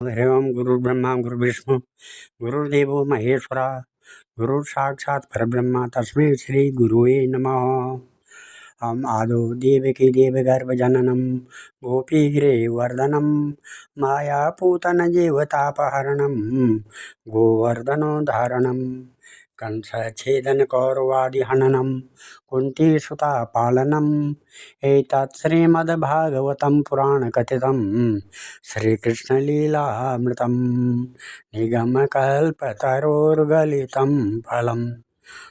एवं गुरुर्ब्रह्मा गुरुर्विष्णु गुरुर्देवो महेश्वरा गुरुः साक्षात् परब्रह्म तस्मै श्री गुरुवे नमः। हम आदो देवकी देवगर्भजननं गोपीगिरिवर्धनं मायापूतन जीवतापहरणं गोवर्धनोद्धारणं कंसच्छेदनकौरवादिहननं कुन्तीसुतापालनम् एतत् श्रीमद्भागवतं पुराणकथितं श्रीकृष्णलीलामृतं निगमकल्पतरोर्गलितं फलं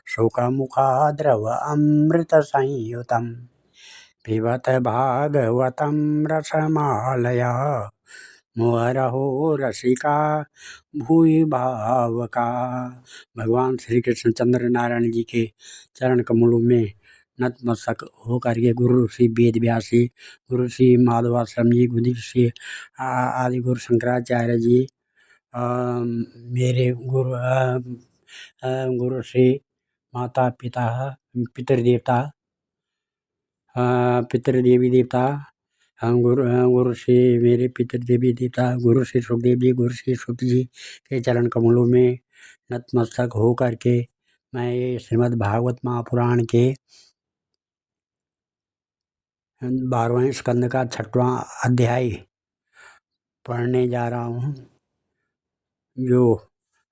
शुकमुखाद्रव अमृतसंयुतं पिबत भागवतं रसमालया मुहुरहो रसिका भूरि भावका। भगवान श्री कृष्ण चंद्र नारायण जी के चरण कमलों में नतमस्तक होकर के गुरु श्री वेद व्यास जी, गुरु श्री माधवाश्रम जी, गुरु श्री आदि गुरु शंकराचार्य जी, मेरे गुरु श्री माता पिता पितृदेवता पितृदेवी देवता गुरु श्री मेरे पितृदेवी देवता गुरु श्री सुखदेव जी, गुरु श्री सुत जी के चरण कमलों में नतमस्तक हो करके मैं ये श्रीमद् भागवत महापुराण के 12वें स्कंद का 6वां अध्याय पढ़ने जा रहा हूँ। जो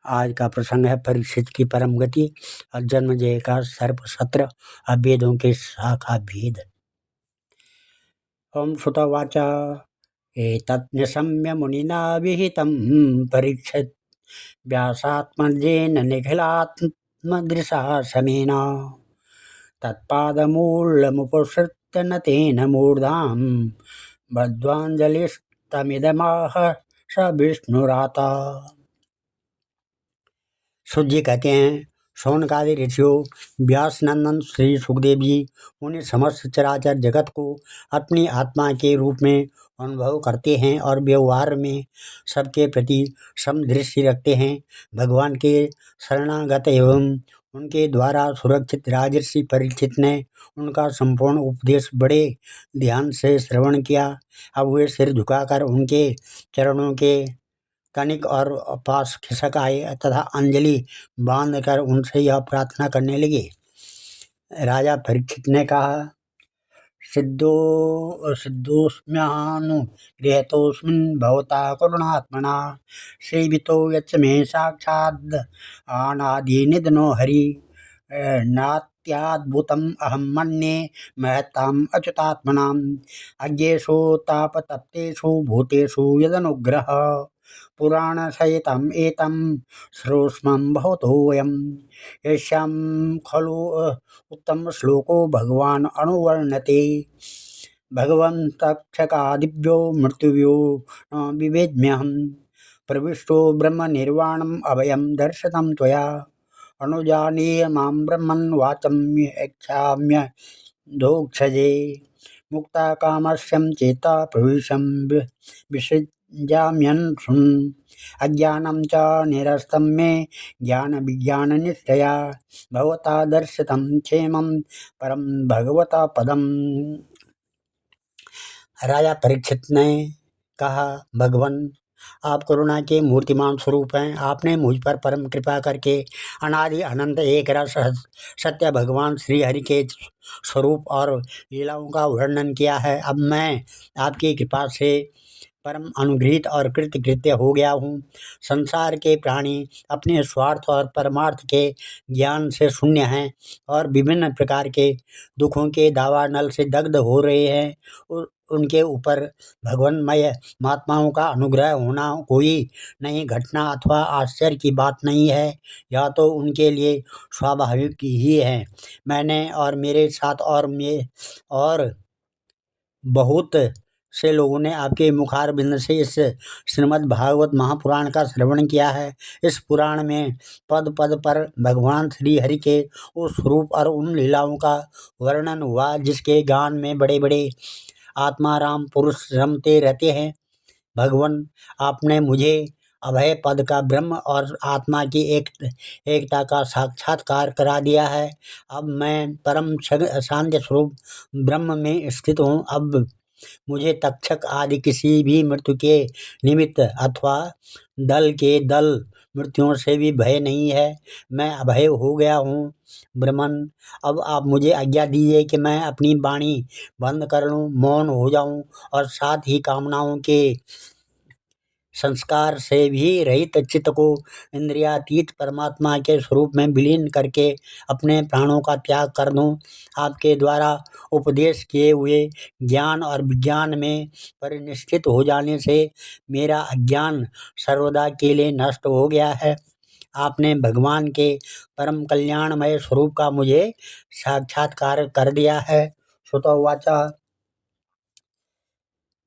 आज का प्रसंग है परीक्षित की परम गति और जन्मजय का सर्प सत्र अभेदों के शाखा भेद। ओम श्रुतवाच एतत् निशम्य मुनिना विहितं परीक्षित व्यासात्मजेन निखिलात्मदृशा समेन तत्पादमूलमुपसृत्य न तेन मूर्धां बद्ध्वाञ्जलिस्तमिदमाह स विष्णुराता। सुत जी कहते हैं, शौनकादि ऋषियों व्यास नंदन श्री सुखदेव जी उन्हें समस्त चराचर जगत को अपनी आत्मा के रूप में अनुभव करते हैं और व्यवहार में सबके प्रति समदृष्टि रखते हैं। भगवान के शरणागत एवं उनके द्वारा सुरक्षित राजर्षि परीक्षित ने उनका संपूर्ण उपदेश बड़े ध्यान से श्रवण किया। अब वे सिर झुकाकर उनके चरणों के कनिक और पास खिसक आए तथा अंजलि बांधकर उनसे यह प्रार्थना करने लगे। राजा परीक्षित ने कहा, सिद्धोस्म्यानुगृहीतोऽस्मिन् भवता करुणात्मना सेवितो यच्च मे साक्षाद् अनादिनिधनो हरि नात्याद्भुतम् अहं मन्ये महताम् अच्युतात्मनाम् अज्ञेषु तापतप्तेषु भूतेषु यदनुग्रह पुराणसहितम् एतं श्रोष्मं भवतो वयम्। यस्यां खलु उत्तमश्लोको भगवान् अनुवर्णते भगवन्तक्षकादिभ्यो मृत्युभ्यो न विवेद्म्यहम् प्रविष्टो ब्रह्मनिर्वाणम् अभयं दर्शितं त्वया अनुजानीय मां ब्रह्मन् वाचम्यक्षाम्यधोक्षजे मुक्ताकामस्यं चेता प्रविशं विसृजाम्यन्शृन् अज्ञानं च निरस्तं मे ज्ञानविज्ञाननिष्ठया भवता दर्शितं क्षेमं परम भगवता पदम। राजा परीक्षित ने कहा, भगवान आप करुणा के मूर्तिमान स्वरूप हैं। आपने मुझ पर परम कृपा करके अनादि अनंत एक रस सत्य भगवान श्री हरि के स्वरूप और लीलाओं का वर्णन किया है। अब मैं आपकी कृपा से परम अनुग्रहित और कृतकृत्य हो गया हूँ। संसार के प्राणी अपने स्वार्थ और परमार्थ के ज्ञान से शून्य हैं और विभिन्न प्रकार के दुखों के दावानल से दग्ध हो रहे हैं। उनके ऊपर भगवानमय महात्माओं का अनुग्रह होना कोई नई घटना अथवा आश्चर्य की बात नहीं है, यह तो उनके लिए स्वाभाविक ही है। मैंने और मेरे साथ और बहुत से लोगों ने आपके मुखारबिंद से इस श्रीमद् भागवत महापुराण का श्रवण किया है। इस पुराण में पद पद पर भगवान श्री हरि के उस स्वरूप और उन लीलाओं का वर्णन हुआ जिसके गान में बड़े बड़े आत्माराम पुरुष रमते रहते हैं। भगवान आपने मुझे अभय पद का ब्रह्म और आत्मा की एकता का साक्षात्कार करा दिया है। अब मैं परम शांति स्वरूप ब्रह्म में स्थित हूँ। अब मुझे तक्षक आदि किसी भी मृत्यु के निमित्त अथवा दल के दल मृत्युओं से भी भय नहीं है। मैं अभय हो गया हूँ। ब्रह्मन, अब आप मुझे आज्ञा दीजिए कि मैं अपनी वाणी बंद कर लूँ, मौन हो जाऊँ और साथ ही कामनाओं के संस्कार से भी रहित चित्त को इंद्रियातीत परमात्मा के स्वरूप में विलीन करके अपने प्राणों का त्याग कर दूं। आपके द्वारा उपदेश किए हुए ज्ञान और विज्ञान में परिनिष्ठित हो जाने से मेरा अज्ञान सर्वदा के लिए नष्ट हो गया है। आपने भगवान के परम कल्याणमय स्वरूप का मुझे साक्षात्कार कर दिया है। श्रुतोवाच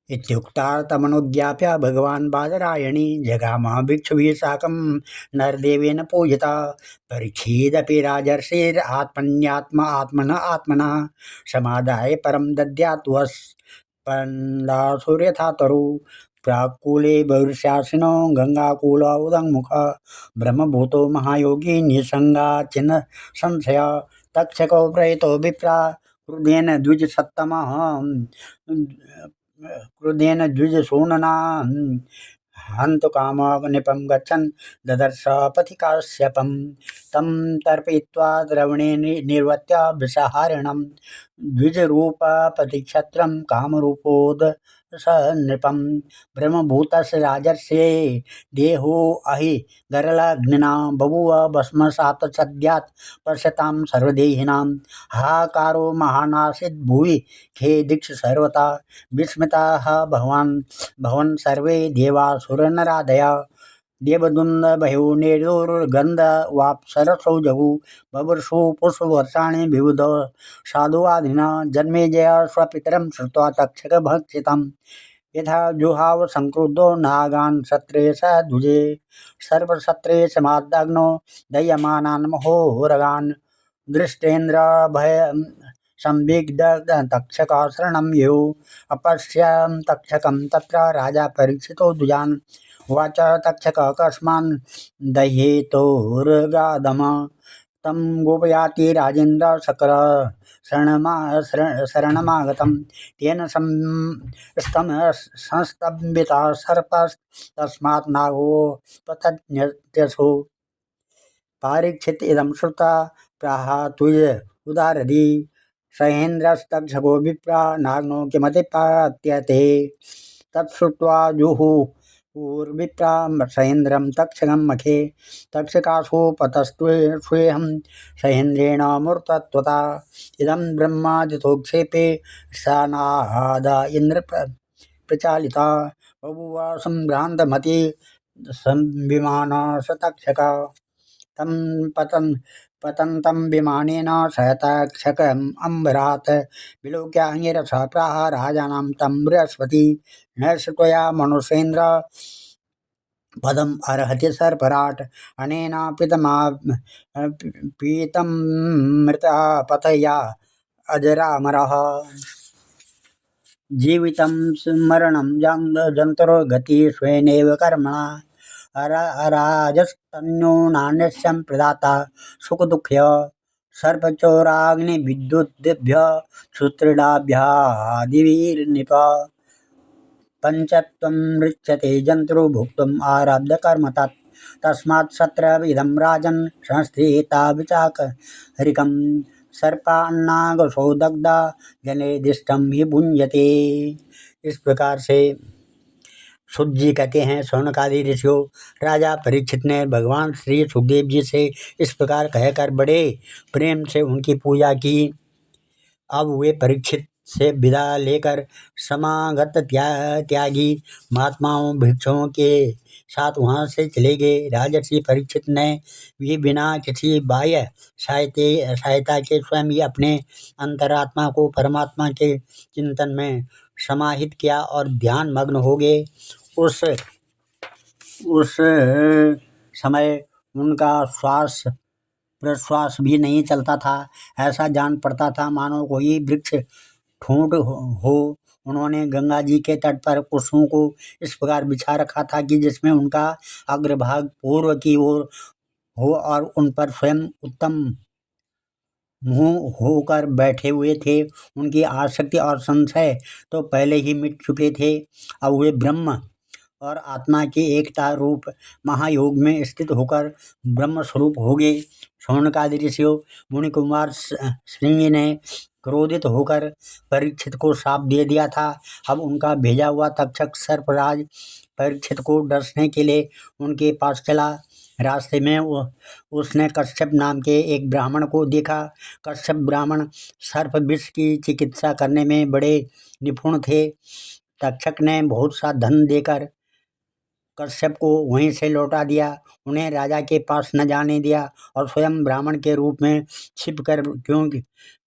इत्युक्तार्थमनुज्ञाप्य भगवान् बादरायणी जगाम भिक्षुभिः साकं नरदेवेन पूजिता। परीक्षिदपि राजर्षिरात्मन्यात्मा आत्मनः आत्मनः समादाय परं दद्यात् वस्पन्दासुर्यथा तरु। प्राक्कूले बहुर्षासिनो गङ्गाकूला उदङ्मुख ब्रह्मभूतो महायोगी निसङ्गा चिन्ह संशय। तक्षको प्रयतो विप्रा क्रुधेन द्विजसत्तमः क्रुधेन द्विजसूनना हन्तु कामनिपं गच्छन् ददर्श पथि काश्यपं। तं तर्पयित्वा द्रवणे निर्वत्य विषहारिणं द्विजरूपपतिक्षत्रं कामरूपोद स नृपं। ब्रह्मभूतस्य राजर्षे देहो अहि गरलाग्निना बभूव भस्मसात् सद्यात् पश्यतां सर्वदेहिनां। हाहाकारो महानासीद् भुवि खे दीक्ष सर्वथा। विस्मिताः भवन् सर्वे देवासुरनरादयः। देवदुन्दभयो निर्दुर्गन्धवाप्सरसौ जगु बभूर्षु पुष्पवर्षाणि विबुध साधुवादिनः। जन्मेजय स्वपितरं श्रुत्वा तक्षकभक्षितं यथा जुहाव संक्रुद्धो नागान् सत्रे स द्विजे। सर्वसत्रे समादग्नो दह्यमानान् महोरगान् दृष्टेन्द्र भय संविग्धतक्षकः शरणं यो। अपश्यं तक्षकं तत्र राजा परीक्षितो द्विजान्। उवाच तक्षकः कस्मान् दह्येतोर्गादम् तं गोपयाति राजेन्द्र शकर शरणमागतं। तेन संस्तम्भितः सर्पस्तस्मात् नागो पतन्यसु। पारीक्षित इदं श्रुत्वा प्राह तुज उदारधि सहेन्द्रस्तक्षको विप्रा नाग्नो किमतिपात्यते। तच्छ्रुत्वा जुहुर्विप्रा सहेन्द्रं तक्षकं मखे। तक्षकासोपतस्त्वेऽहं सहेन्द्रेण मूर्तत्वता। इदं ब्रह्मादितोक्षेपे स इन्द्र प्रचालिता। बभूव सम्भ्रान्तमति संविमानः स तक्षकः। तं पतन्तं विमानेन सतक्षकम् अम्बरात् विलोक्य अंगिरसः प्राह राजानं तं बृहस्पति। नैष त्वया मनुष्येन्द्र पदम् अर्हति सर्पराट्। अनेन पीतमृतः पतया अजरामरः। जीवितं मरणं जन्तुर्गति स्वेनैव कर्मणा। अराजस्तन्यो नान्यस्यं प्रदाता सुखदुःखय। सर्पचोराग्निविद्युद्भ्य क्षुत्रिडाभ्यादिभिर्नृप। पञ्चत्वं मृच्छते जन्तुर्भुक्तुम् आरब्धकर्म तत्। तस्मात् सत्रविधं राजन् संस्थिता विचाकरिकं। सर्पान्नागसो दग्धा जनेदिष्टं हि भुञ्जते। इस प्रकार से सुत जी कहते हैं, शौनकादि ऋषियों, राजा परीक्षित ने भगवान श्री सुखदेव जी से इस प्रकार कहकर बड़े प्रेम से उनकी पूजा की। अब वे परीक्षित से विदा लेकर समागत त्यागी महात्माओं भिक्षुओं के साथ वहाँ से चले गए। राजर्षि परीक्षित ने भी बिना किसी बाह्य सहायता के स्वयं ही अपने अंतरात्मा को परमात्मा के चिंतन में समाहित किया और ध्यान मग्न हो गए। उस समय उनका श्वास प्रश्वास भी नहीं चलता था। ऐसा जान पड़ता था मानो कोई वृक्ष ठूंठ हो। उन्होंने गंगा जी के तट पर कुसुमों को इस प्रकार बिछा रखा था कि जिसमें उनका अग्रभाग पूर्व की ओर हो और उन पर स्वयं उत्तम मुँह होकर बैठे हुए थे। उनकी आसक्ति और संशय तो पहले ही मिट चुके थे। अब वे ब्रह्म और आत्मा के एकता रूप महायोग में स्थित होकर ब्रह्म स्वरूप हो गए। शौनकादि ऋषियों मुनि कुमार श्रृंगी ने क्रोधित होकर परीक्षित को शाप दे दिया था। अब उनका भेजा हुआ तक्षक सर्पराज परीक्षित को डसने के लिए उनके पास चला। रास्ते में उसने कश्यप नाम के एक ब्राह्मण को देखा। कश्यप ब्राह्मण सर्प विष की चिकित्सा करने में बड़े निपुण थे। तक्षक ने बहुत सा धन देकर कश्यप को वहीं से लौटा दिया। उन्हें राजा के पास न जाने दिया और स्वयं ब्राह्मण के रूप में छिपकर,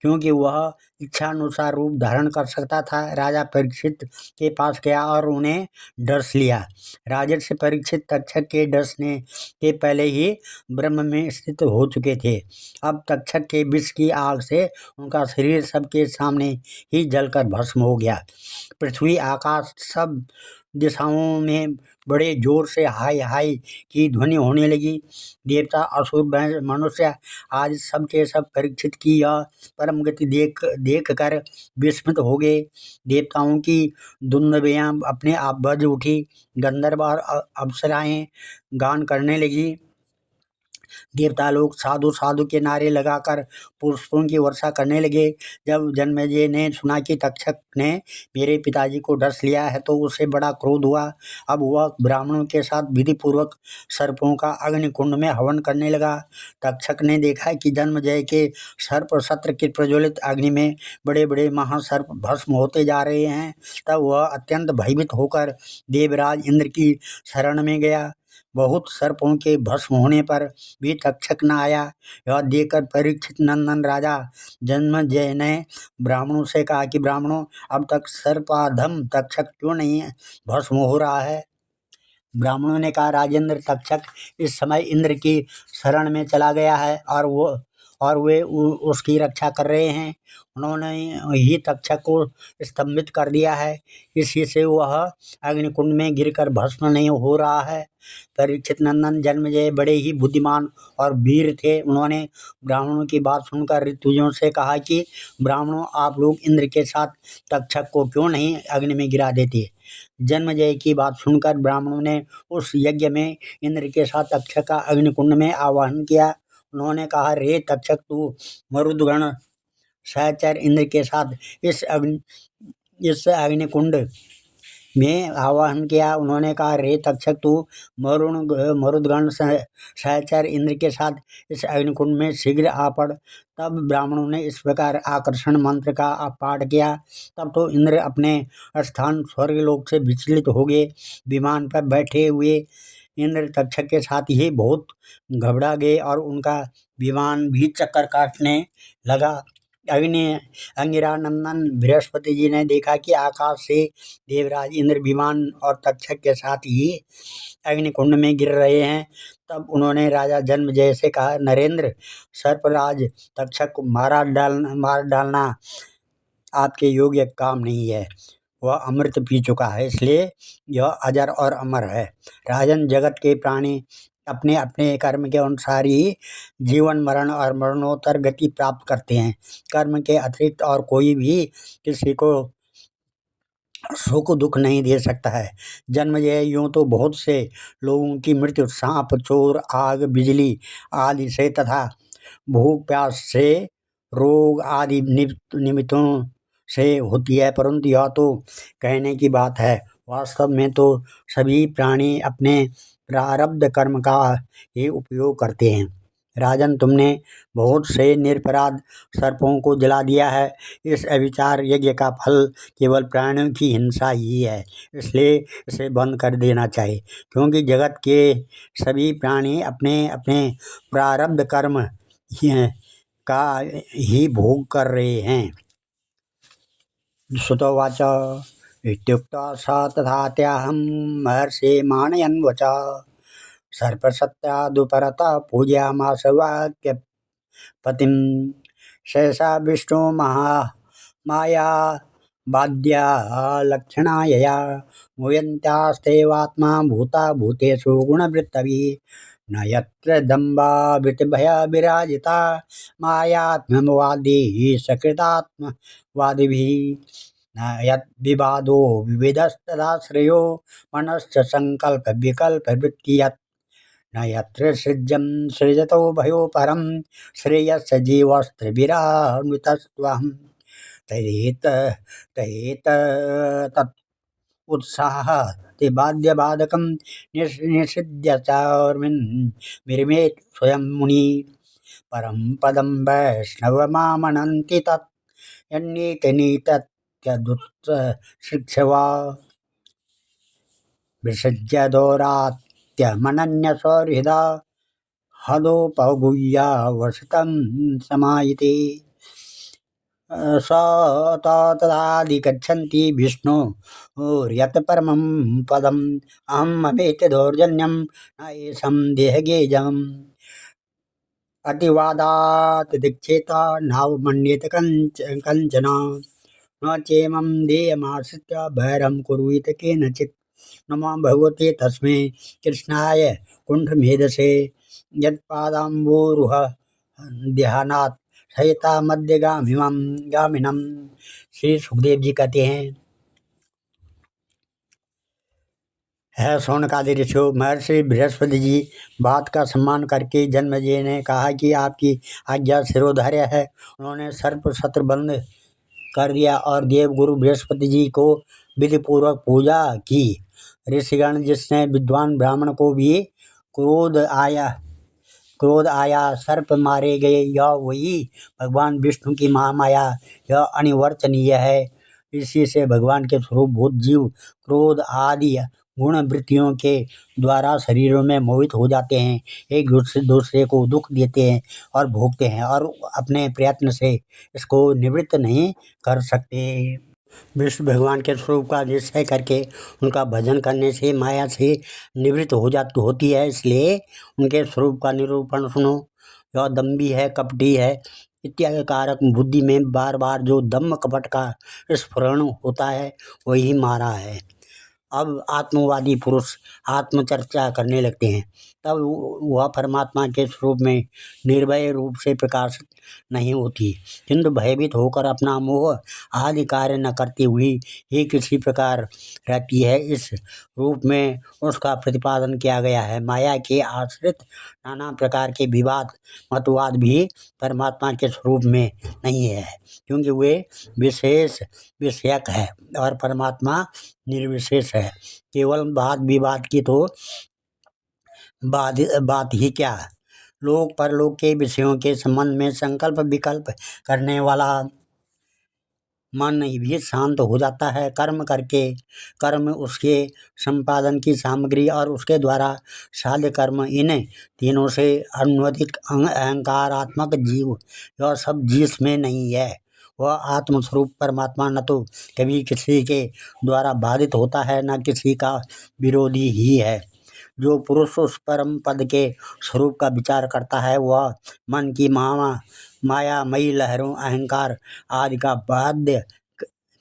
क्योंकि वह इच्छानुसार रूप धारण कर सकता था, राजा परीक्षित के पास गया और उन्हें डस लिया। राजर्षि परीक्षित तक्षक के डसने के पहले ही ब्रह्म में स्थित हो चुके थे। अब तक्षक के विष की आग से उनका शरीर सबके सामने ही जलकर भस्म हो गया। पृथ्वी आकाश सब दिशाओं में बड़े जोर से हाय हाय की ध्वनि होने लगी। देवता असुर मनुष्य आज सब के सब परीक्षित की यह परम गति देख कर विस्मित हो गए। देवताओं की दुंदुभियां अपने आप बज उठी। गंधर्व और अप्सराएं गान करने लगी। देवता लोग साधु साधु के नारे लगाकर पुष्पों की वर्षा करने लगे। जब जन्मेजय ने सुना कि तक्षक ने मेरे पिताजी को डस लिया है तो उसे बड़ा क्रोध हुआ। अब वह ब्राह्मणों के साथ विधि पूर्वक सर्पों का अग्निकुंड में हवन करने लगा। तक्षक ने देखा कि जन्मेजय के सर्प सत्र की प्रज्वलित अग्नि में बड़े बड़े महासर्प भस्म होते जा रहे हैं। तब वह अत्यंत भयभीत होकर देवराज इंद्र की शरण में गया। बहुत सर्पों के भस्म होने पर भी तक्षक न आया। यह देखकर परीक्षित नंदन राजा जन्मेजय ने ब्राह्मणों से कहा कि ब्राह्मणों, अब तक सर्पाधम तक्षक क्यों नहीं भस्म हो रहा है? ब्राह्मणों ने कहा, राजेंद्र, तक्षक इस समय इंद्र की शरण में चला गया है और वे उसकी रक्षा कर रहे हैं। उन्होंने ही तक्षक को स्तंभित कर दिया है, इसी से वह अग्निकुंड में गिरकर भस्म नहीं हो रहा है। परीक्षित नंदन जन्मेजय बड़े ही बुद्धिमान और वीर थे। उन्होंने ब्राह्मणों की बात सुनकर ऋतुजों से कहा कि ब्राह्मणों, आप लोग इंद्र के साथ तक्षक को क्यों नहीं अग्नि में गिरा देते? जन्मेजय की बात सुनकर ब्राह्मणों ने उस यज्ञ में इंद्र के साथ तक्षक का अग्निकुंड में आवाहन किया। उन्होंने कहा, रे तक्षक, तू मरुदगण सहचर इंद्र के साथ इस अग्निकुंड में आवाहन किया। उन्होंने कहा, रे तक्षक, तू मरुदगण सहचर इंद्र के साथ इस अग्निकुंड में शीघ्र आ पड़। तब ब्राह्मणों ने इस प्रकार आकर्षण मंत्र का पाठ किया। तब तो इंद्र अपने स्थान स्वर्गलोक से विचलित हो गए। विमान पर बैठे हुए इंद्र तक्षक के साथ ही बहुत घबरा गए और उनका विमान भी चक्कर काटने लगा। अंगिरा नंदन बृहस्पति जी ने देखा कि आकाश से देवराज इंद्र विमान और तक्षक के साथ ही अग्निकुंड में गिर रहे हैं। तब उन्होंने राजा जन्मेजय से कहा, नरेंद्र, सर्पराज तक्षक को मार डालना आपके योग्य काम नहीं है। वह अमृत पी चुका है, इसलिए यह अजर और अमर है। राजन, जगत के प्राणी अपने अपने कर्म के अनुसार ही जीवन मरण और मरणोत्तर गति प्राप्त करते हैं। कर्म के अतिरिक्त और कोई भी किसी को सुख दुख नहीं दे सकता है। जन्मेजय, यूं तो बहुत से लोगों की मृत्यु सांप, चोर, आग, बिजली आदि से तथा भूख प्यास से, रोग आदि निमित्तों से होती है, परंतु यह तो कहने की बात है। वास्तव में तो सभी प्राणी अपने प्रारब्ध कर्म का ही उपयोग करते हैं। राजन, तुमने बहुत से निरपराध सर्पों को जला दिया है। इस अविचार यज्ञ का फल केवल प्राणियों की हिंसा ही है, इसलिए इसे बंद कर देना चाहिए, क्योंकि जगत के सभी प्राणी अपने अपने प्रारब्ध कर्म का ही भोग कर रहे हैं। श्रुतोवाच इत्युक्त्वा स तथात्याहं महर्षि मानयन् वचः सर्पसत्यादुपरतः पूजयामास वाक्यपतिं। सहसा विष्णु माया बाध्या लक्षणायया मुह्यन्त्यास्तेवात्मा भूता भूतेषु गुणवृत्तभिः न यत्र दम्भावृतिभया विराजिता मायात्म्यवादिः सकृतात्मवादिभिः न यद्विवादो विविधस्तदाश्रयो मनश्च सङ्कल्पविकल्पवृत्ति यत् न यत्र सृज्यं सृजतो भयो परं श्रेयस्य जीवस्त्रिभिरान्वितस्त्वहं तैरेत तैरेत तत् उत्साह ते बाध्यबाधकं निषिध्य चार्मिन् विरमेत् स्वयं मुनि परं पदं वैष्णवमामनन्ति तत् यन्नीतनीतत्यदुत्शिक्षवा विसृज्य दौरात्यमनन्यसौहृदा हदोपगुह्या वसतं समायिते स तदाधिगच्छन्ति विष्णु यत् परमं पदम् अहं ममेति दौर्जन्यं न एषं देहगेजम् अतिवादात् दीक्षेता नावमन्येत कंचन न चेमं देयमाश्रित्य भैरं कुर्वीत केनचित् नमो भगवते तस्मै कृष्णाय कुण्ठमेधसे यत्पादाम्बोरुह ध्यानात् सहिता गामिनम। श्री सुखदेव जी कहते हैं, है शौनकादि ऋषियों, महर्षि बृहस्पति जी बात का सम्मान करके जन्मेजय ने कहा कि आपकी आज्ञा शिरोधार्य है। उन्होंने सर्प शत्र बंद कर दिया और देवगुरु बृहस्पति जी को विधिपूर्वक पूजा की। ऋषिगण जिसने विद्वान ब्राह्मण को भी क्रोध आया सर्प मारे गए, यह वही भगवान विष्णु की महामाया, यह अनिवर्चनीय है। इसी से भगवान के स्वरूप भूत जीव क्रोध आदि गुण वृत्तियों के द्वारा शरीरों में मोहित हो जाते हैं, एक दूसरे को दुख देते हैं और भोगते हैं और अपने प्रयत्न से इसको निवृत्त नहीं कर सकते। विष्णु भगवान के स्वरूप का निश्चय करके उनका भजन करने से माया से निवृत्त होती है। इसलिए उनके स्वरूप का निरूपण सुनो। यह दम्भी है, कपटी है इत्यादि कारक बुद्धि में बार बार जो दम्भ कपट का स्फुरण होता है वही मारा है। अब आत्मवादी पुरुष आत्मचर्चा करने लगते हैं, तब वह परमात्मा के स्वरूप में निर्भय रूप से प्रकाशित नहीं होती, किंतु भयभीत होकर अपना मोह आदि कार्य न करती हुई ही किसी प्रकार रहती है। इस रूप में उसका प्रतिपादन किया गया है। माया के आश्रित नाना प्रकार के विवाद मतवाद भी परमात्मा के स्वरूप में नहीं है, क्योंकि वे विशेष विषयक है और परमात्मा निर्विशेष है। केवल वाद विवाद की तो बात ही क्या, लोक परलोक के विषयों के संबंध में संकल्प विकल्प करने वाला मन भी शांत हो जाता है। कर्म उसके संपादन की सामग्री और उसके द्वारा साध्य कर्म, इन तीनों से अनुवदिक अहंकारात्मक जीव, यह सब जिसमें नहीं है। वह आत्मस्वरूप परमात्मा न तो कभी किसी के द्वारा बाधित होता है, न किसी का विरोधी ही है। जो पुरुष उस परम पद के स्वरूप का विचार करता है, वह मन की मायामयी लहरों अहंकार आदि का बाध्य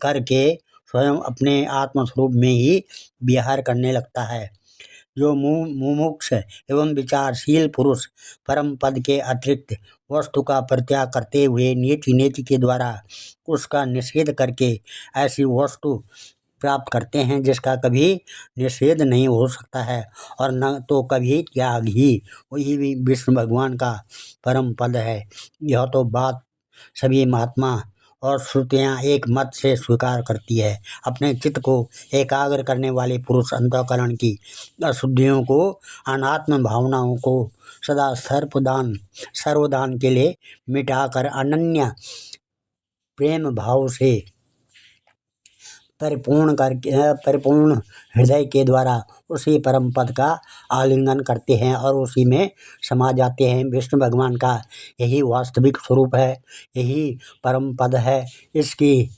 करके स्वयं अपने आत्मस्वरूप में ही विहार करने लगता है। जो मुमुक्ष एवं विचारशील पुरुष परम पद के अतिरिक्त वस्तु का परित्याग करते हुए नीति के द्वारा उसका निषेध करके ऐसी वस्तु प्राप्त करते हैं जिसका कभी निषेध नहीं हो सकता है और न तो कभी त्याग ही, वही भी विष्णु भगवान का परम पद है। यह तो बात सभी महात्मा और श्रुतियाँ एक मत से स्वीकार करती है। अपने चित्त को एकाग्र करने वाले पुरुष अंतःकरण की अशुद्धियों को, अनात्म भावनाओं को सदा सर्वदान के लिए मिटाकर अनन्य प्रेम भाव से परिपूर्ण हृदय के द्वारा उसी परम पद का आलिंगन करते हैं और उसी में समा जाते हैं। विष्णु भगवान का यही वास्तविक स्वरूप है, यही परम पद है। इसकी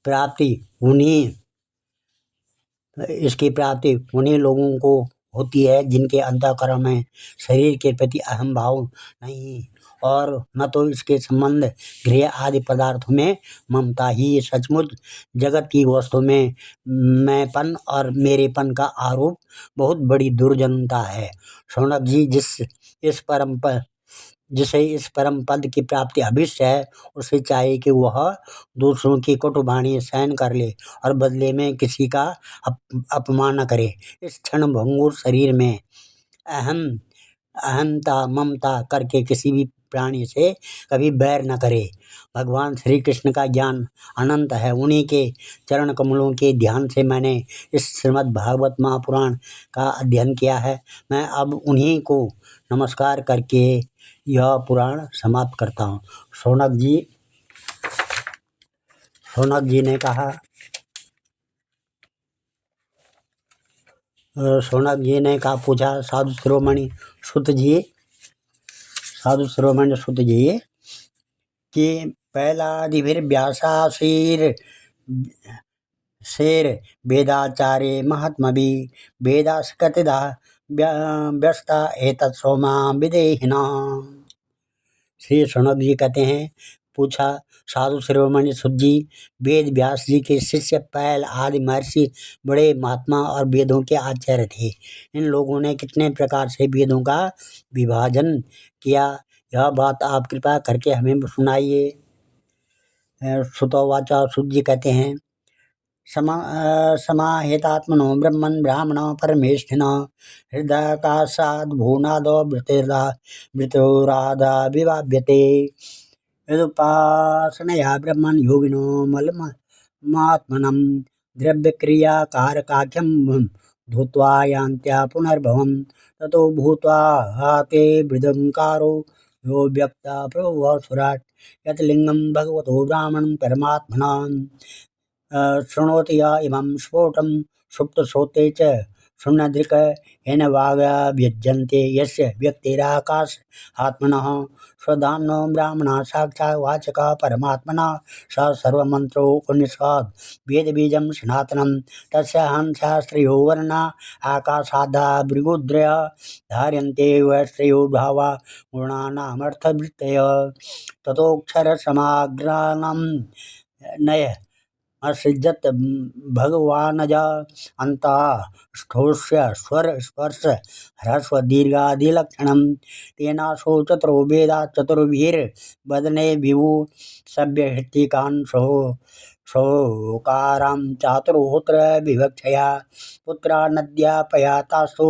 प्राप्ति उन्हीं लोगों को होती है, जिनके अंतःकरण में शरीर के प्रति अहम भाव नहीं और न तो इसके संबंध गृह आदि पदार्थों में ममता ही सचमुच जगत की वस्तु में मैंपन और मेरेपन का आरोप बहुत बड़ी दुर्जनता है। शौनक जी, जिसे इस परम पद की प्राप्ति अभिष्ट है, उसे चाहिए कि वह दूसरों की कटुवाणी सहन कर ले और बदले में किसी का अपमान न करे। इस क्षण भंगुर शरीर में अहम अहंता ममता करके किसी भी प्राणी से कभी बैर न करे। भगवान श्री कृष्ण का ज्ञान अनंत है, उन्हीं के चरण कमलों के ध्यान से मैंने इस श्रीमद् भागवत महापुराण का अध्ययन किया है। मैं अब उन्हीं को नमस्कार करके यह पुराण समाप्त करता हूँ। शौनक जी ने कहा, पूछा साधु शिरोमणि सुत जी कि पैलादिभिर्व्यासाशीर शेर वेदाचार्य महात्मभि वेदास्कतिदा व्यस्ता एतत् सोमा विदेहिना। श्री शौनक जी कहते हैं, पूछा साधु शिरोमणि सुत जी, वेद व्यास जी के शिष्य पैल आदि महर्षि बड़े महात्मा और वेदों के आचार्य थे। इन लोगों ने कितने प्रकार से वेदों का विभाजन किया, यह बात आप कृपा करके हमें सुनाइए। सुतोवाचा, सुत जी कहते हैं, समाहितात्मनो ब्रह्मन् ब्राह्मण परमेष्ठिन हृदयाकाशाद् भूनादो वृतोरादा विभाव्यते यदुपासनया ब्रह्मन् योगिनो मलमात्मनं द्रव्यक्रियाकारकाख्यं धूत्वा यान्त्या पुनर्भवं ततो भूत्वा ते मृदङ्कारो यो व्यक्ता प्रभुः सुराट् यत् लिङ्गं भगवतो ब्राह्मणं परमात्मना शृणोति य इमं स्फोटं सुप्तश्रोते च शून्यदृक् येन वाग्व्यज्यन्ते यस्य व्यक्तिराकाश आत्मनः स्वधाम्नो ब्राह्मणः साक्षात् वाचकः परमात्मना स सर्वमन्त्रो उपनिषद् वेदबीजं सनातनं तस्य हंसास्त्रयो वर्णा आकाशाद्धा भृगुद्रयः धार्यन्ते वैश्रयो भावा गुणानामर्थवृत्तयः ततोऽक्षरसमाग्रानं नय असृजत भगवानज अंतः स्थोष्य स्वर स्पर्श ह्रस्व दीर्घादिलक्षणं तेनासो चतुरो वेदा चतुर्भिर्वदने विभु सभ्यहृतिकान् सोकारां चातुर्होत्र विवक्षया पुत्रा नद्या पयातास्तु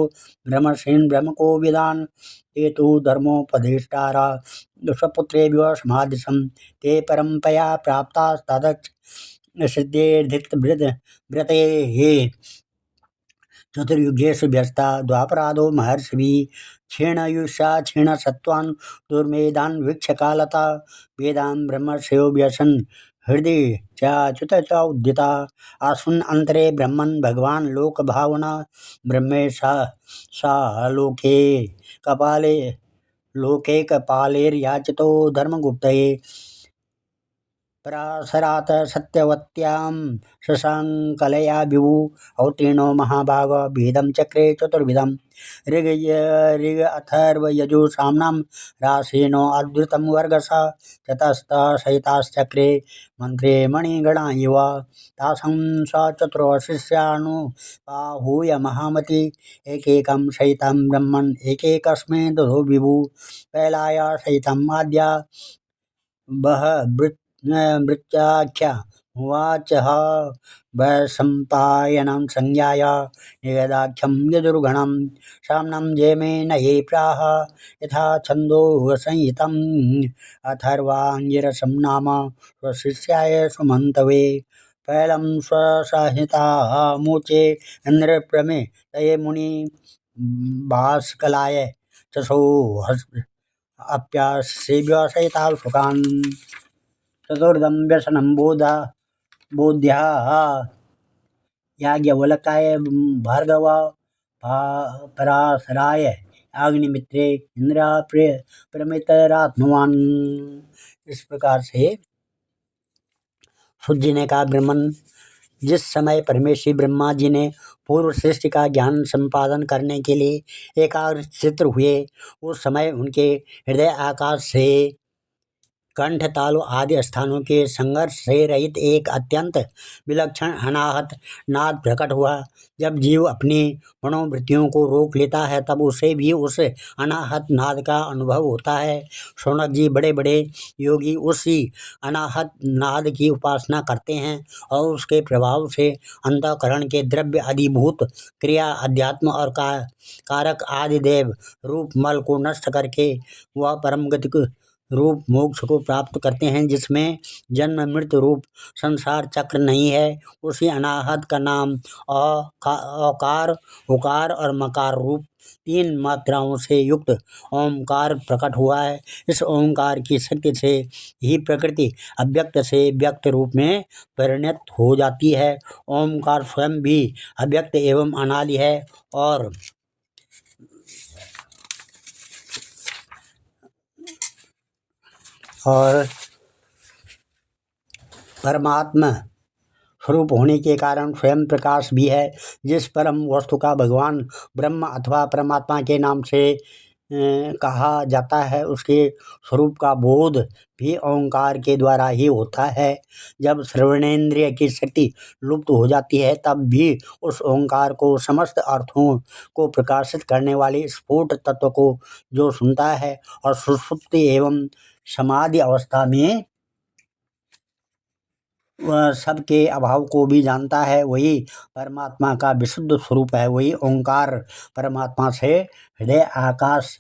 ब्रह्मर्षीन् ब्रह्मको विदान् ते तु धर्मोपदेष्टारा स्वपुत्रेभ्यो समादिशं ते परम्पया प्राप्तास्तदक्ष सिद्धेर्धितव्रते चतुर्युगेषु व्यस्ता द्वापरादो महर्षिभिः क्षीणयुषा क्षीणसत्त्वान् दुर्मेधान् वीक्षकालता वेदां ब्रह्मर्षयो व्यसन् हृदि च्युत च उद्यता आसुन् अंतरे ब्रह्मन् भगवान् लोकभावना ब्रह्मे सा लोके कपालेर्याचितो धर्मगुप्तये पराशरात् सत्यवत्यां शशाङ्कलया विभु अवतीर्णो महाभाग भेदं चक्रे चतुर्विधं ऋग अथर्व यजु साम्नां राशेनो अद्भुतं वर्गस ततस्तः सहिताश्चक्रे मन्त्रे मणिगणा इव तासां स चतुरो शिष्यानुबाहूय महामति एकैकं सहितं ब्रह्मन् एकैकस्मिन् दधो विभु पैलाय सहितम् आद्या बह मृत्याख्या उवाच वैशम्पायनं संज्ञाय निवेदाख्यं यजुर्गणं साम्नं जयमेन ये प्राह यथा छन्दोगसंहितम् अथर्वाङ्गिरसं नाम स्वशिष्याय सुमन्तवे पैलं स्वसहितामुचे इन्द्रप्रमे तये मुनि भास्कलाय चसो अप्यासेव्य सहिता सुखान् चतुर्दं व्यसनं बोध्या याज्ञवल्क्याय भार्गव पराशराय अग्निमित्रे इंद्रा प्रमितरात्मवान्। इस प्रकार से सुत जी ने कहा, ब्रह्मन, जिस समय परमेश्वरी ब्रह्मा जी ने पूर्व सृष्टि का ज्ञान संपादन करने के लिए एकाग्रचित्त हुए, उस समय उनके हृदय आकाश से कंठ, तालु आदि स्थानों के संघर्ष से रहित एक अत्यंत विलक्षण अनाहत नाद प्रकट हुआ। जब जीव अपनी मनोवृत्तियों को रोक लेता है तब उसे भी उस अनाहत नाद का अनुभव होता है। शौनक जी, बड़े बड़े योगी उसी अनाहत नाद की उपासना करते हैं और उसके प्रभाव से अंतःकरण के द्रव्य अधिभूत क्रिया, अध्यात्म और कारक आदि देव रूप मल को नष्ट करके वह परम गति रूप मोक्ष को प्राप्त करते हैं, जिसमें जन्म मृत्यु रूप संसार चक्र नहीं है। उसी अनाहत का नाम औकार, उकार और मकार रूप 3 मात्राओं से युक्त ओंकार प्रकट हुआ है। इस ओंकार की शक्ति से ही प्रकृति अव्यक्त से व्यक्त रूप में परिणत हो जाती है। ओंकार स्वयं भी अव्यक्त एवं अनादि है और परमात्मा स्वरूप होने के कारण स्वयं प्रकाश भी है। जिस परम वस्तु का भगवान ब्रह्म अथवा परमात्मा के नाम से कहा जाता है, उसके स्वरूप का बोध भी ओंकार के द्वारा ही होता है। जब श्रवणेन्द्रिय की शक्ति लुप्त हो जाती है तब भी उस ओंकार को समस्त अर्थों को प्रकाशित करने वाले स्फुट तत्व को जो सुनता है और सुषुप्ति एवं समाधि अवस्था में वह सबके अभाव को भी जानता है, वही परमात्मा का विशुद्ध स्वरूप है। वही ओंकार परमात्मा से हृदय आकाश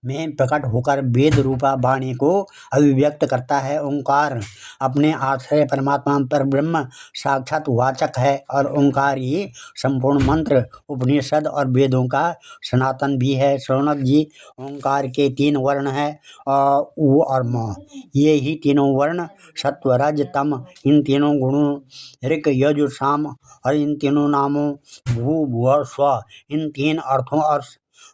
में प्रकट होकर वेद रूपा वाणी को अभिव्यक्त करता है। ओंकार अपने आश्रय परमात्मा पर ब्रह्म साक्षात वाचक है और ओंकार ही संपूर्ण मंत्र, उपनिषद और वेदों का सनातन भी है। शौनक जी, ओंकार के 3 वर्ण हैं, अ, उ और म। ये ही तीनों वर्ण सत्व रज तम, इन तीनों गुणों ऋक यजु साम और इन तीनों नामों भू भुव स्व, इन 3 अर्थों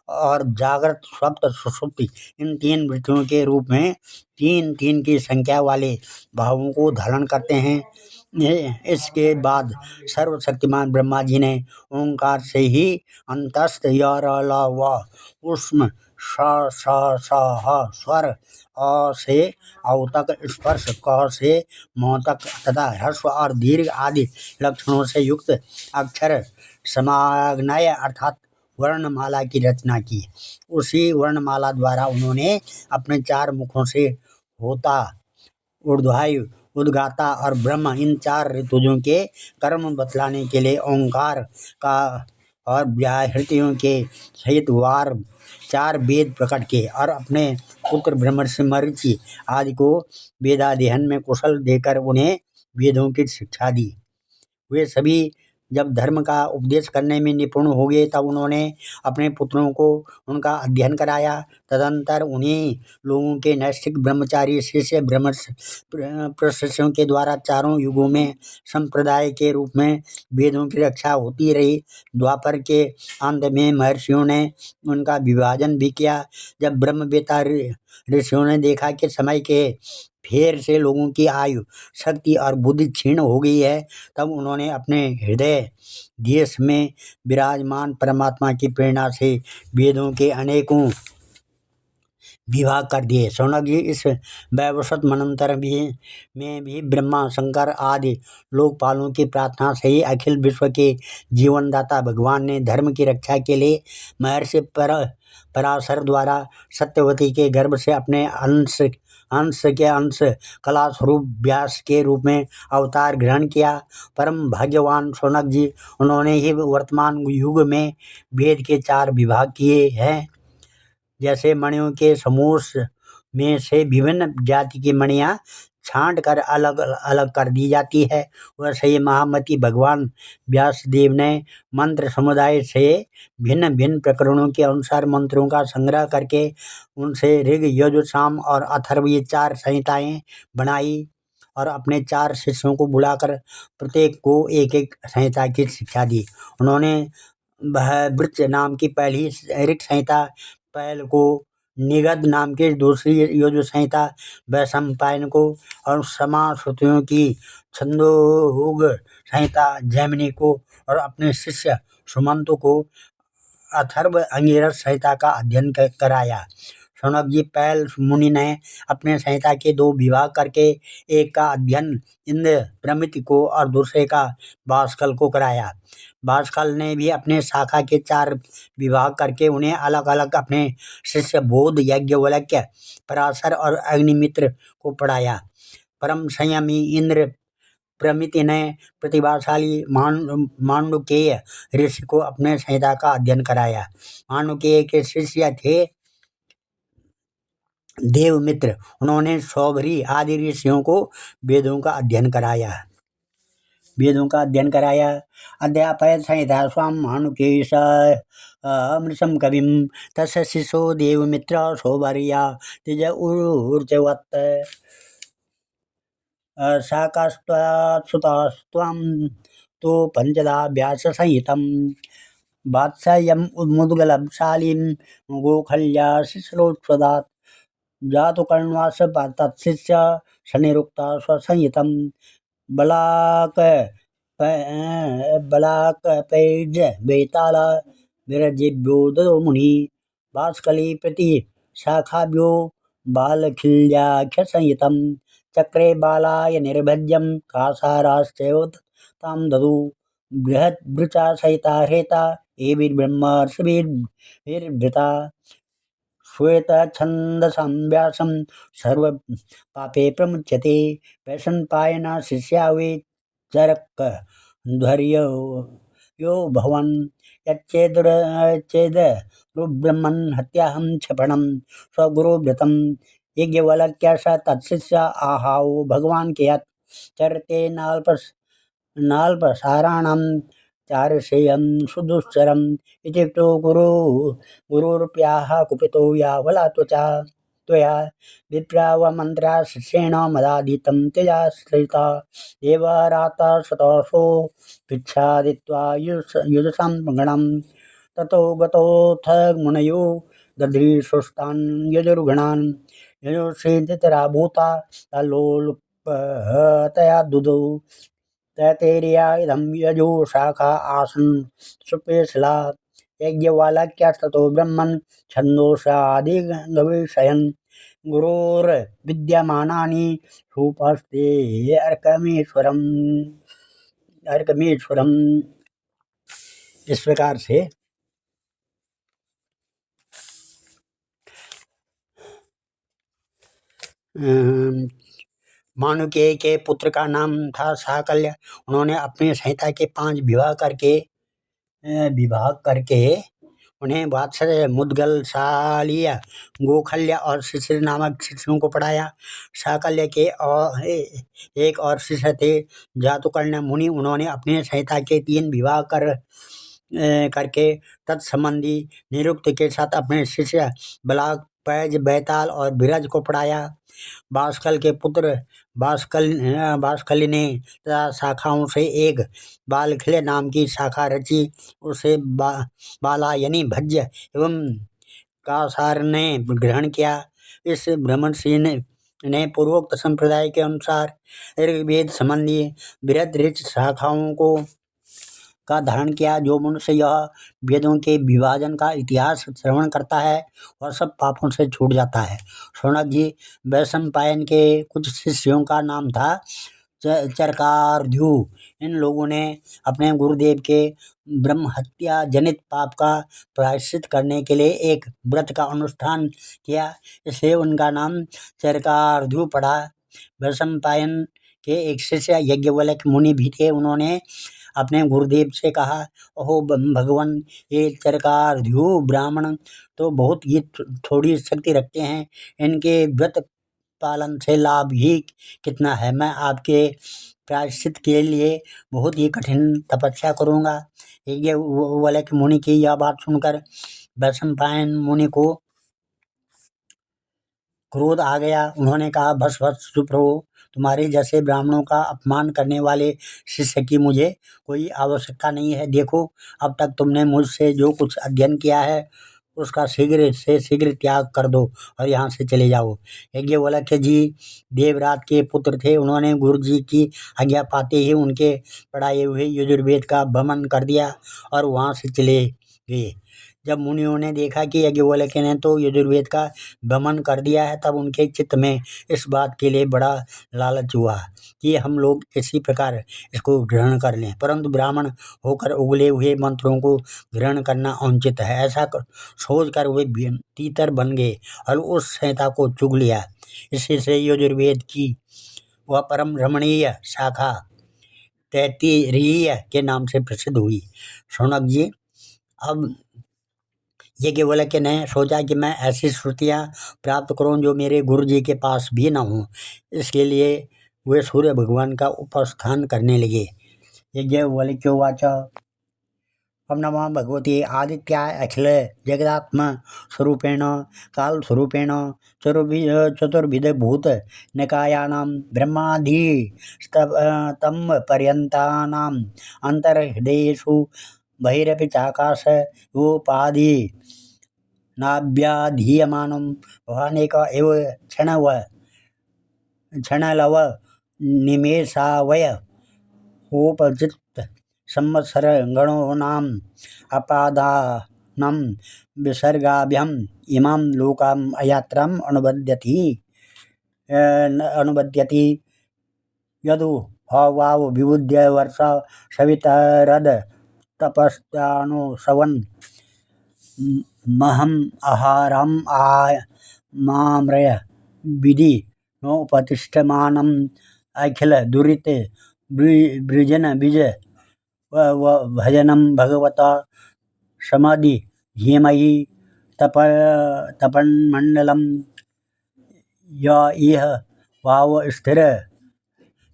और जागृत स्वप्न सुषुप्ति, इन 3 वृत्तियों के रूप में 3 की संख्या वाले भावों को धारण करते हैं। इसके बाद सर्वशक्तिमान ब्रह्मा जी ने ओंकार से ही अंतस्थ य र ल व उष्म श स स ह स्वर, अ से औ तक, स्पर्श क से म तक तथा ह्रस्व और दीर्घ आदि लक्षणों से युक्त अक्षर समाग्नय अर्थात वर्णमाला की रचना की। उसी वर्णमाला द्वारा उन्होंने अपने 4 मुखों से होता, ऊर्ध्वायु, उद्गाता और ब्रह्म, इन 4 ऋतुजों के कर्म बतलाने के लिए ओंकार का और व्याहृतियों के सहित 4 वेद प्रकट किए और अपने पुत्र ब्रह्मर्षि मरीचि आदि को वेदाध्ययन में कुशल देकर उन्हें वेदों की शिक्षा दी। वे सभी जब धर्म का उपदेश करने में निपुण हो गए तब उन्होंने अपने पुत्रों को उनका अध्ययन कराया। तदंतर उन्हीं लोगों के नैष्ठिक ब्रह्मचारी शिष्य ब्रह्मर्षि प्रशिष्यों के द्वारा 4 युगों में संप्रदाय के रूप में वेदों की रक्षा होती रही। द्वापर के अंत में महर्षियों ने उनका विभाजन भी किया। जब ब्रह्मवेत्ता ऋषियों ने देखा कि समय के फेर से लोगों की आयु, शक्ति और बुद्धि क्षीण हो गई है, तब उन्होंने अपने हृदय देश में विराजमान परमात्मा की प्रेरणा से वेदों के अनेकों विभाग कर दिए। शौनक जी, इस वैवस्वत मनंतर में भी ब्रह्मा, शंकर आदि लोकपालों की प्रार्थना से ही अखिल विश्व के जीवनदाता भगवान ने धर्म की रक्षा के लिए महर्षि पराशर द्वारा सत्यवती के गर्भ से अपने अंश कला स्वरूप व्यास के रूप में अवतार ग्रहण किया। परम भाग्यवान शौनक जी, उन्होंने ही वर्तमान युग में वेद के 4 विभाग किए हैं। जैसे मणियों के समूह में से विभिन्न जाति की मणियां छांट कर अलग अलग कर दी जाती है, वैसे ही महामती भगवान व्यासदेव ने मंत्र समुदाय से भिन्न भिन्न प्रकरणों के अनुसार मंत्रों का संग्रह करके उनसे ऋग, यजु, साम और अथर्व, ये 4 संहिताएं बनाई और अपने 4 शिष्यों को बुलाकर प्रत्येक को एक एक संहिता की शिक्षा दी। उन्होंने वृक्ष नाम की पहली ऋग संहिता पैल को, निगद नाम की दूसरी यजु संहिता वैशंपायन को और समाश्रुतियों की छंदोग संहिता जैमिनी को और अपने शिष्य सुमंतु को अथर्व अंगिरस संहिता का अध्ययन कराया। शौनक जी पैल मुनि ने अपने संहिता के 2 विभाग करके एक का अध्ययन इंद्र प्रमिति को और दूसरे का भास्कल को कराया। भास्कल ने भी अपने शाखा के 4 विभाग करके उन्हें अलग अलग अपने शिष्य बोध, याज्ञवल्क्य, पराशर और अग्निमित्र को पढ़ाया। परम संयमी इंद्र प्रमिति ने प्रतिभाशाली मांडुकेय ऋषि को अपने संहिता का अध्ययन कराया। मांडुकेय के शिष्य थे देवमित्र, उन्होंने सौभरी आदि ऋषियों को वेदों का अध्ययन कराया। अध्यापयत् संहिता स्वाम मानुकेश अमृषं कविं तस्य शिशो देवमित्र सौभर्या तिज ऊर्जवत् शाकास्त्वात्सुतास्त्वां तो पंचदा व्याससंहितं वात्स्यम् मुद्गलशालीं गोखल्या शिशुरोत्सदात् जातुकर्ण्वास तत्शिष्य शनिरुक्ता स्वसंहितं बलाकपैज वेताल विरजिभ्यो ददो मुनि भास्कली प्रति शाखाभ्यो बालखिल्याख्य संहितं चक्रे बालाय निर्भज्यं कासाराश्चैव तां ददु बृहद्वृचा सहिता हेता एभिर्ब्रह्मर्षिभिर्भृता श्वेतछन्दसां व्यासं सर्वपापे प्रमुच्यते वैशंपायन शिष्या वे चरकध्वर्यो यो भवन् यच्चेदुर्ब्रह्मन् हत्याहं क्षपणं स्वगुरुव्रतं यज्ञवल्क्य स तत्शिष्य आहावो भगवान् कियत् चरते नाल्पसाराणां चारुषेयं सुदुश्चरम् इत्युक्तो गुरुर्प्याह कुपितो यावला त्वया विप्रावमन्त्रा शिष्येण मदादितं त्यजाश्रिता देवराता शतसो भिक्षादित्वा युजसां गणं ततो गतोऽथ मुनयो दध्रीशुस्तान् यजुर्गणान् यजुषेदितरा भूता तल्लोलुपतया दुदौ तैतेरिया इदं यजो शाखा आसन् सुपेशला यज्ञवालक्यस्ततो ब्रह्मन् छन्दोषादि गवेषयन् गुरोर्विद्यमानानि सूपस्ते अर्कमेश्वरम्। इस प्रकार से मानुकेय के पुत्र का नाम था साकल्य। उन्होंने अपने संहिता के 5 विभाग करके उन्हें वात्सल्य, मुद्गल, शालीय, गोखल्य और शिशिर नामक शिष्यों को पढ़ाया। साकल्य के एक और शिष्य थे जातुकर्ण मुनि। उन्होंने अपने संहिता के 3 विभाग करके तत्संबंधी निरुक्त के साथ अपने शिष्य बलाक, पैज, बैताल और बिरज को पढ़ाया। भास्कल के पुत्र भास्कली ने तथा शाखाओं से एक बालखिल्य नाम की शाखा रची। उसे बालायनी, भज्य एवं कासार ने ग्रहण किया। इस ब्रह्मर्षि ने पूर्वोक्त संप्रदाय के अनुसार ऋग्वेद संबंधी बृहद ऋच शाखाओं का धारण किया। जो मनुष्य यह वेदों के विभाजन का इतिहास श्रवण करता है वह सब पापों से छूट जाता है। शौनक जी वैशंपायन के कुछ शिष्यों का नाम था चरकार्ध्यु। इन लोगों ने अपने गुरुदेव के ब्रह्म हत्या जनित पाप का प्रायश्चित करने के लिए एक व्रत का अनुष्ठान किया, इसलिए उनका नाम चरकार्ध्यु पड़ा। वैशंपायन के एक शिष्य यज्ञवल्क्य मुनि भी थे। उन्होंने अपने गुरुदेव से कहा, ओहो भगवान, ये चरकार्ध्यु ब्राह्मण तो बहुत ही थोड़ी शक्ति रखते हैं, इनके व्रत पालन से लाभ ही कितना है। मैं आपके प्रायश्चित के लिए बहुत ही कठिन तपस्या करूँगा। यज्ञवल्क्य मुनि की यह बात सुनकर वैशंपायन मुनि को क्रोध आ गया। उन्होंने कहा, बस चुप रहो, तुम्हारे जैसे ब्राह्मणों का अपमान करने वाले शिष्य की मुझे कोई आवश्यकता नहीं है। देखो, अब तक तुमने मुझसे जो कुछ अध्ययन किया है उसका शीघ्र से शीघ्र त्याग कर दो और यहाँ से चले जाओ। याज्ञवल्क्य जी देवराज के पुत्र थे। उन्होंने गुरु जी की आज्ञा पाते ही उनके पढ़ाए हुए यजुर्वेद का भ्रमण कर दिया और वहाँ से चले गए। जब मुनियों ने देखा कि याज्ञवल्क्य ने तो यजुर्वेद का भ्रमण कर दिया है, तब उनके चित्त में इस बात के लिए बड़ा लालच हुआ कि हम लोग इसी प्रकार इसको ग्रहण कर लें, परंतु ब्राह्मण होकर उगले हुए मंत्रों को ग्रहण करना अनुचित है। ऐसा सोच कर वे तीतर बन गए और उस संहिता को चुग लिया। इसी से यजुर्वेद की वह परम रमणीय शाखा तैत्तिरीय के नाम से प्रसिद्ध हुई। शौनक जी, अब याज्ञवल्क्य ने सोचा कि मैं ऐसी श्रुतियाँ प्राप्त करूं जो मेरे गुरु जी के पास भी न हों। इसके लिए वे सूर्य भगवान का उपस्थान करने लगे। याज्ञवल्क्योवाच ओम नमः भगवते आदित्याय अखिल जगदात्म स्वरूपेण काल स्वरूपेण चतुर्विध भूत निकायानां ब्रह्मादि तम पर्यंतानां अंतर्हृदयेषु बहिरपि चाकाश उपाधि नाभ्याधीयमानं भवानेक एव क्षणलव निमेषावय उपजित संवत्सर गणोनाम् अपादानं विसर्गाभ्याम् इमां लोकाम् यात्राम् अनुबध्यति यदु वाव विबुध्य वर्ष सवितरद तपस्यानुसवन् महम आहारम माम्रय विधि नोपतिष्ठमानम् अखिल दुरित वृजन बीज भजनम भगवता समाधि धीमहि तपन्मंडलम य इह वाव स्थिर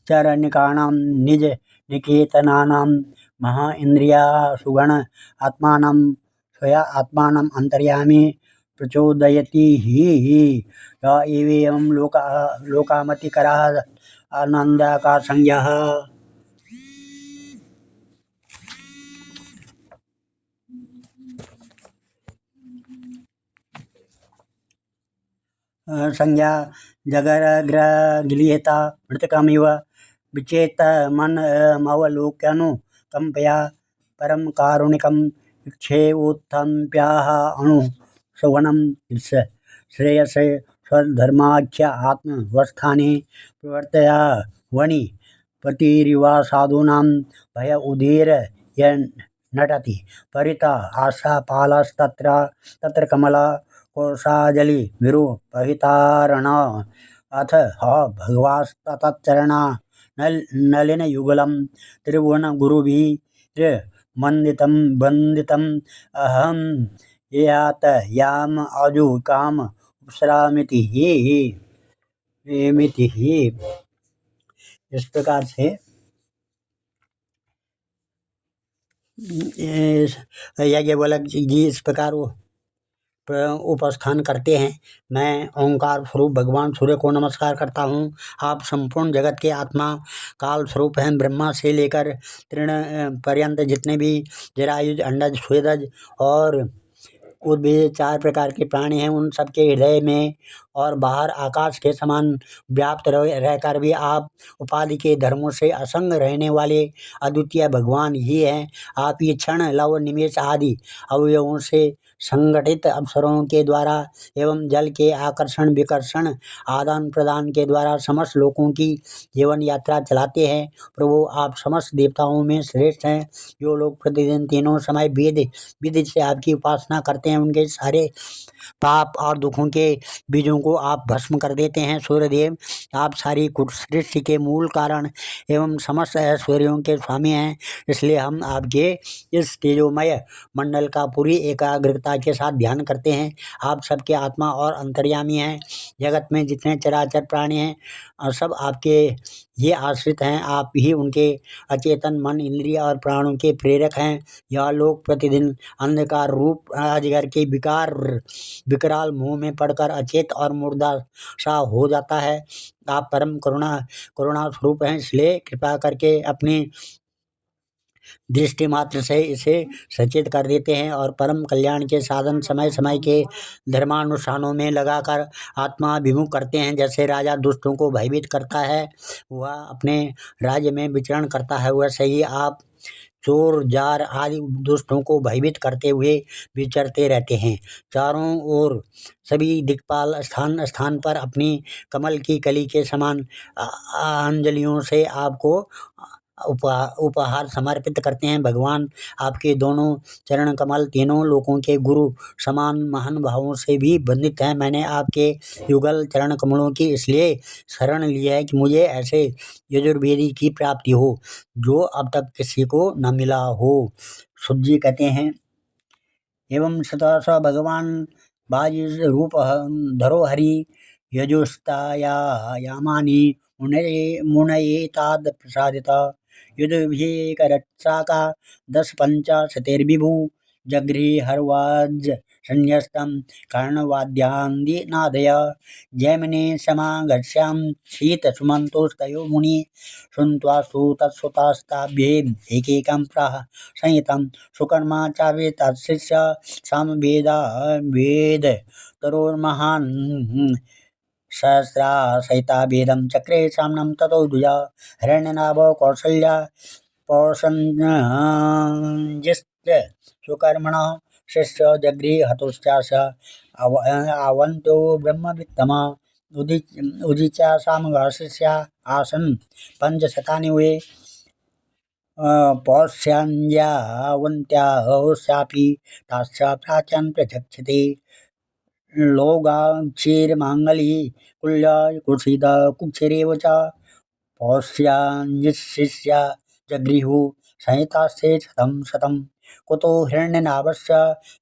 चरनिकाणां निज निकेतनानां महा इंद्रिया सुगण आत्मानं स्वया आत्मानं अंतर्यामी प्रचोदयति ही य एवं लोकामतिकरः आनंदका संज्ञः। संज्ञा जगरग्रगीयता मृतकमिव विचेत मनमवलोक्यानुकंपया परम कारुणिकम् इक्षेवोत्थम्प्याः अनुसवनं श्रेयसे स्वधर्माख्य आत्मवस्थाने प्रवर्तया वणि पतिरिवा साधूनां भय उदीर य नटति परिता आशापालस्तत्र कमला कोशाजलि विरूपहितारण अथ ह भगवास्ततच्चरणा नलिनयुगलं त्रिभुवनगुरुभिर्वन्दितं वन्दितम् अहं याम अजूकाम उपसरामिति ही। इस प्रकार से याज्ञवल्क्य जी इस प्रकार उपस्थान करते हैं। मैं ओंकार स्वरूप भगवान सूर्य को नमस्कार करता हूँ। आप संपूर्ण जगत के आत्मा काल स्वरूप हैं। ब्रह्मा से लेकर तृण पर्यंत जितने भी जरायुज, अंडज, स्वेदज और उद्भिद 4 प्रकार के प्राणी हैं, उन सबके हृदय में और बाहर आकाश के समान व्याप्त रहकर भी आप उपाधि के धर्मों से असंग रहने वाले अद्वितीय भगवान ही हैं। आप ये क्षण, लव, निमेष आदि अवयवों से संगठित अवसरों के द्वारा एवं जल के आकर्षण विकर्षण आदान प्रदान के द्वारा समस्त लोगों की जीवन यात्रा चलाते हैं। प्रभु, आप समस्त देवताओं में श्रेष्ठ हैं। जो लोग प्रतिदिन तीनों समय वेद विधि से आपकी उपासना करते हैं, उनके सारे पाप और दुखों के बीजों को आप भस्म कर देते हैं। सूर्यदेव, आप सारी सृष्टि के मूल कारण एवं समस्त ऐश्वर्यों के स्वामी हैं। इसलिए हम आपके इस तेजोमय मंडल का पूरी एकाग्रता के साथ ध्यान करते हैं। आप सबके आत्मा और अंतर्यामी हैं। जगत में जितने चराचर प्राणी हैं और सब आपके ये आश्रित हैं। आप ही उनके अचेतन मन, इंद्रिय और प्राणों के प्रेरक हैं। यह लोग प्रतिदिन अंधकार रूप अजगर के विकराल मुंह में पड़कर अचेत और मुर्दा सा हो जाता है। आप परम करुणा स्वरूप हैं। इसलिए कृपा करके अपनी दृष्टि मात्र से इसे सचेत कर देते हैं और परम कल्याण के साधन समय समय के धर्मानुष्ठानों में लगाकर आत्माभिमुख करते हैं। जैसे राजा दुष्टों को भयभीत करता है, वह अपने राज्य में विचरण करता है, वैसे ही आप चोर जार आदि दुष्टों को भयभीत करते हुए विचरते रहते हैं। चारों ओर सभी दिक्पाल स्थान स्थान पर अपनी कमल की कली के समान अंजलियों से आपको उपहार समर्पित करते हैं। भगवान आपके दोनों चरण कमल तीनों लोकों के गुरु समान महान भावों से भी बंधित हैं। मैंने आपके युगल चरण कमलों की इसलिए शरण ली है कि मुझे ऐसे यजुर्वेदी की प्राप्ति हो जो अब तक किसी को न मिला हो। सुत जी कहते हैं, एवं सतः स भगवान बाजी रूप धरो हरि यजुस्ताया यामानि मुनये ताद प्रसादिता युद्धभिकरत्साका 10-15 जगृहर्वाज संन्यस्तं कर्णवाद्यान्दिनादय जैमिने समागस्यां शीतसुमन्तोस्तयो मुनि शुन्त्वास्तु तत्सुतास्ताभ्ये एकैकं प्राह संहितं सुकर्मा चावेत्तशिष्य सामवेदा वेद तरोर्महान् सहस्रा सहिता वेदं चक्रे साम्नं ततो द्विजा हिरण्यनाभ कौसल्या पौषञ्जिश्च सुकर्मणः शिष्य जगृहतुश्चाश आवन्तो ब्रह्मवित्तमा उदिचा सामगा शिष्या आसन् 500 वे पौष्याञ्जावन्त्याश्चापि ताश्च प्राच्यान् प्रचक्षते लोगाक्षीर्माङ्गली कुल्या कुक्षिद कुक्षिरेव च पौष्याञ्जिशिष्या जगृहुः संहितास्ते शतं कुतो हिरण्यनाभस्य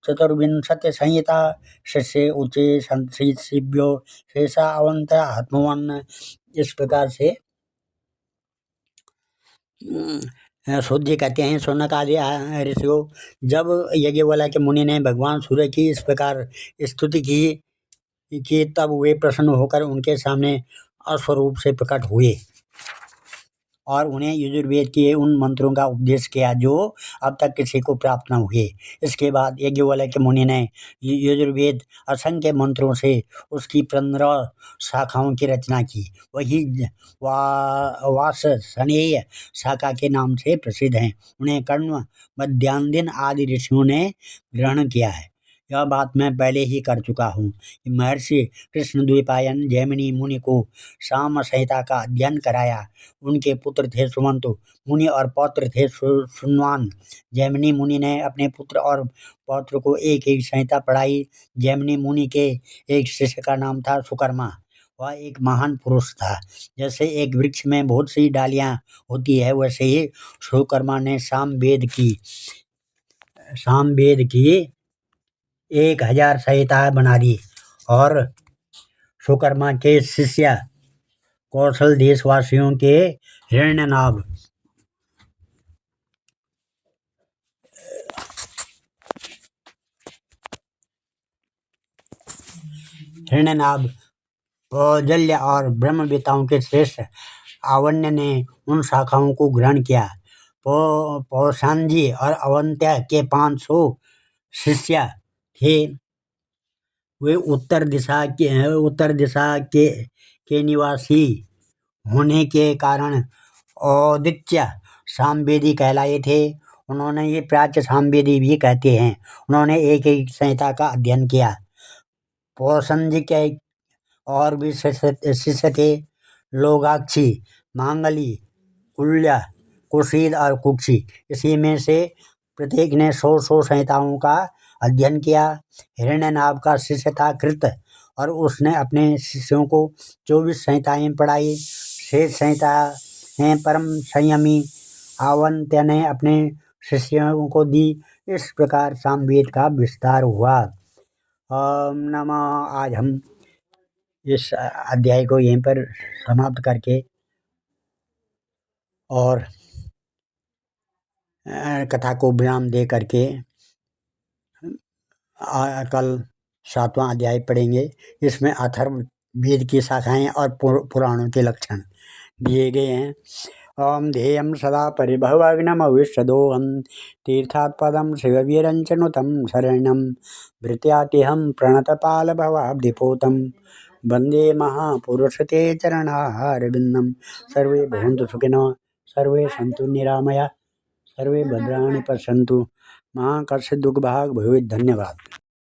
24 संहिता शिष्य उच्चे शिष्येभ्यो शेषा अवंत आत्मवान्। इस प्रकार से सूत जी कहते हैं, शौनक आदि ऋषियों, जब यज्ञवल्क्य के मुनि ने भगवान सूर्य की इस प्रकार स्तुति की तब वे प्रसन्न होकर उनके सामने अश्वरूप से प्रकट हुए और उन्हें यजुर्वेद के उन मंत्रों का उपदेश किया जो अब तक किसी को प्राप्त न हुए। इसके बाद यज्ञवल्क्य मुनि ने यजुर्वेद असंख्य मंत्रों से उसकी 15 शाखाओं की रचना की। वही वार्ष्णेय शाखा के नाम से प्रसिद्ध हैं। उन्हें कर्ण मध्यान्दिन आदि ऋषियों ने ग्रहण किया है। यह बात मैं पहले ही कर चुका हूँ कि महर्षि कृष्णद्वैपायन जैमिनी मुनि को साम संहिता का अध्ययन कराया। उनके पुत्र थे सुमंतु मुनि और पौत्र थे सुनवान। जैमिनी मुनि ने अपने पुत्र और पौत्र को एक एक संहिता पढ़ाई। जैमिनी मुनि के एक शिष्य का नाम था सुकर्मा। वह एक महान पुरुष था। जैसे एक वृक्ष में बहुत सी डालियां होती है, वैसे ही सुकर्मा ने सामवेद की 1000 संहिताएं बना दी। और सुकर्मा के शिष्य कौशल देशवासियों के हिरण्यनाभ कौजल्य और ब्रह्मवेताओं के श्रेष्ठ आवन्य ने उन शाखाओं को ग्रहण किया। पौषांजी और अवंत्य के 500 शिष्य थे। वे उत्तर दिशा के निवासी होने के कारण औदित्य सामवेदी कहलाए थे। उन्होंने ये प्राच्य सामवेदी भी कहते हैं। उन्होंने एक एक संहिता का अध्ययन किया। पौषंजी के और भी शिष्य थे, लोगाक्षी, मांगली, कुल्य, कुशीद और कुक्षी। इसी में से प्रत्येक ने 100 संहिताओं का अध्ययन किया। हिरण्यनाभ का शिष्य था कृत और उसने अपने शिष्यों को 24 संहिताएं पढ़ाई। शेष संहिताएं परम संयमी आवंत्य ने अपने शिष्यों को दी। इस प्रकार सामवेद का विस्तार हुआ। ओम नमः। आज हम इस अध्याय को यहीं पर समाप्त करके और कथा को विराम दे करके कल 7वां अध्याय पढ़ेंगे। इसमें अथर्ववेद की शाखाएं और पुराणों के लक्षण दिए गए हैं। ओम ध्येयं सदा परिभवग्नमविष्यदोहं तीर्थात्पदं शिववीरञ्चनुतं शरणं भृत्यातिहं प्रणतपालभवाब्धिपोतं वन्दे महापुरुषते चरणारविन्दं। सर्वे भवन्तु सुखिनः, सर्वे सन्तु निरामया, सर्वे भद्राणि पश्यन्तु, मां कश्चित् दुःखभाग् भवेत्। धन्यवाद।